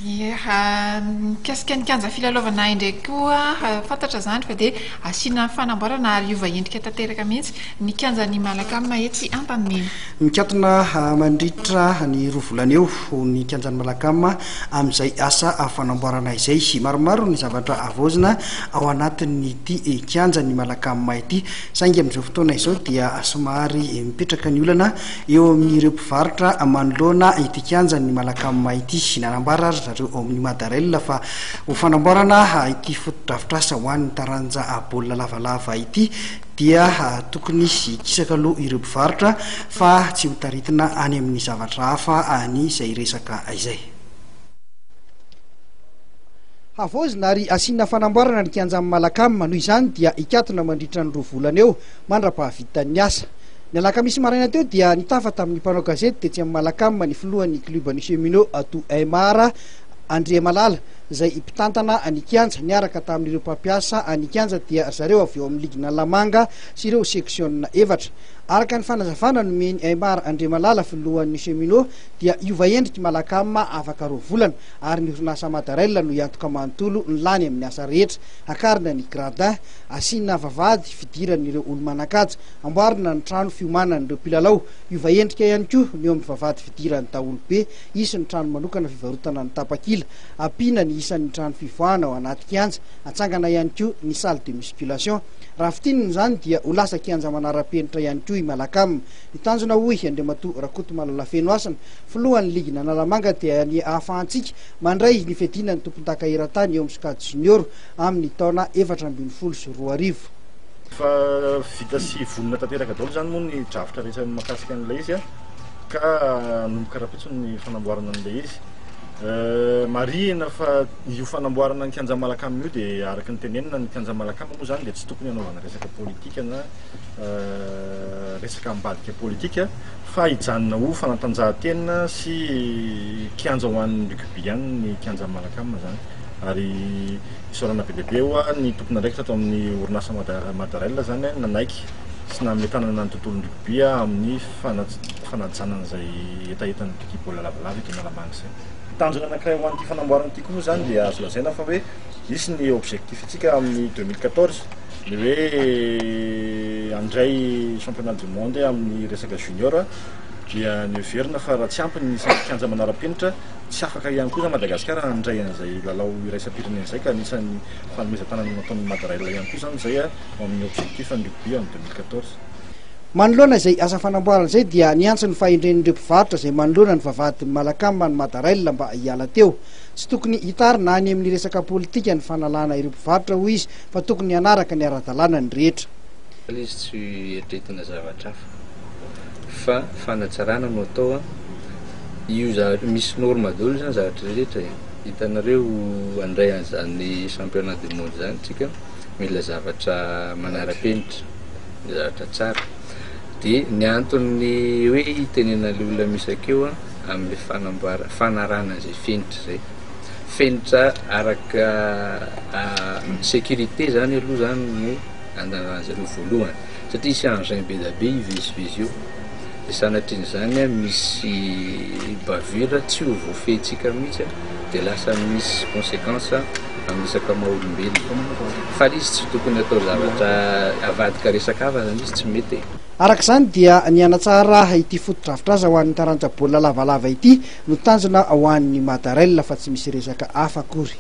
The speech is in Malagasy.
Mikasika ny kanja filalaovana indray koa fantatra zany fa dia asiana fanamboarana ary iova endrika tanteraka mihitsy ny kianjan'ny Malakama etsy Antanimena. Mikatona mandritra ny roa volana eo ny kianjan'ny Malakama amin'izay asa fanamboarana izay. Maromaro ny zavatra avaozina ao anatin'ity kianjan'ny Malakama ity, saingy amin'izao fotoana izao dia somary mipetraka ny olana eo amin'ireo mpivarotra manoloana ity kianjan'ny Malakama ity. Nanambara zareo ao amin'ny Madarella fa ho fanamboarana ity fotodrafitrasa ho an'ny taranja baolina lavalava ity dia tokony kisaka aloha ireo mpivarotra fa tsy ho taritina any amin'ny zavatra hafa ny izay resaka izay. Havaozina ary asiana fanamboarana ny kianjan'ny Malakama, noho izany dia ikatona mandritra ny 2 volana eo mandra-pahavitan'ny asa. Ny alakamisy maraina teo dia nitafa tamin'ny mpanao gazety tetsy amin'ny Malakama ny filohan'ny kluban'ny cheminot ato Aymara André Malala izay mpitantana ny kianja niaraka tamin'ireo mpampiasa ny kianja dia zareo avy eo amin'ny ligina Lamanga sy ireo seksiona 4. Araka ny fanazavana nomeny Aymara André Malala filohan'ny cheminot dia iova endriky Malakama afaka 2 volana ary ny orinasa Madarella no iantoka manontolo ny lany amin'ny asa rehetra, akarina ny gradin, asiana vavahady fidiran'ireo olo-manakaja, amboarina ny trano fiomanan'ireo mpilalao, iova endrika ihany koa ny eo amin'ny vavahady fidiran'ny daholo be, isy ny trano manokana fivarotana ny tapakila, ampiana ny isan'ny trano fivoahana ao anaty kianja, atsangana ihany koa ny salle de musculation. Raha fitininy zany dia ho lasa kianja manara-penitra ihany koa i Malakama. Ny tanjona hoy Andriamatoa Rakoto Malalafeno asana filohan'ny ligina Nalamanga dia ny ahafahantsika mandray ny fedinan'ny tompon-daka eran-tany eo amin'ny Sokady Junior amin'ny taona 2024. Fa vita sy vonona tanteraka daholo zany moa ny drafitra rehetra mahakasika an'ilay izy ka nomboka rahampitsony ny fanamboarana an'ilay izy. Marihina fa io fanamboarana ny kianjan'ny Malakama io dia araka ny tenenina ny kianjan'ny Malakama moa zany dia tsy tokony hanaovana resaka politika na resaka ambadika politika fa hijanona ho fanatanjahantena sy kianja ho an'ny rugby ihany ny kianjan'ny Malakama zany. Ary isorana be dia be ho ny tompona ndraiky tato amin'ny orinasa Madarella zany nanaiky sy nametana ny tontolon'ny rugby amin'ny fanajanana izay etaetan'ny équipe baolina lavalava eto Analamanga izay. Tanjona anankiray ho an'ity fanamboarana ity koa zany dia azo lazaina fa hoe misy ny objectifintsika amin'ny 2014 ny hoe andray championnat du monde amin'ny resaka junior dia ny verina fa raha tsy ampy ny kianja manara-penitra tsy afaka ihany koa za Madagasikara handray an'izay lalao iraisam-pirenena izay ka anisan'ny fanomezan-tanana nataon'ny Madarella ihany koa zany izay amin'ny objectif ny rugby amin'ny 2014. Manoloana izay asa fanamboarana izay dia niantso ny fahendren'ireo mpivarotra izay manoloana ny vavahadin'ny Malakama ny Madarella mba hiala teo. Tsy tokony hitarina any amin'ny resaka politika ny fanalana ireo mpivarotra hoy izy fa tokony hanaraka ny ara-dalàna ny rehetra. Izy tsy etretina zavatra hafa fa fanatsarana no atao io zavatra misy norma daholo zany zavatra rehetra. Hitanareo andray an'izany championnat du monde zany tsika mila zavatra manara-penitra, zavatra tsara. Dia ny antony hoe hitenena le olona misy akeo amin'ny fanarana izay fenitra zay. Fenitra araka sécurité zany aloha zany no andanazareo voalohany satria isy engin be da be ivezivezy io. Dia sanatrian'izany misy bavure tsy ho voafehintsika mihitsy dia lasa misy conséquence amin'ny resaka maha-olombelona. Fa izy tsy tokony atao zavatra avadika resaka hafa zany izy tsy mety. Araka izany dia ny anatsara ity fotodrafitrasa ho an'ny taranja baolina lavalava ity no tanjona ho an'ny Madarella fa tsy misy resaka hafa akory.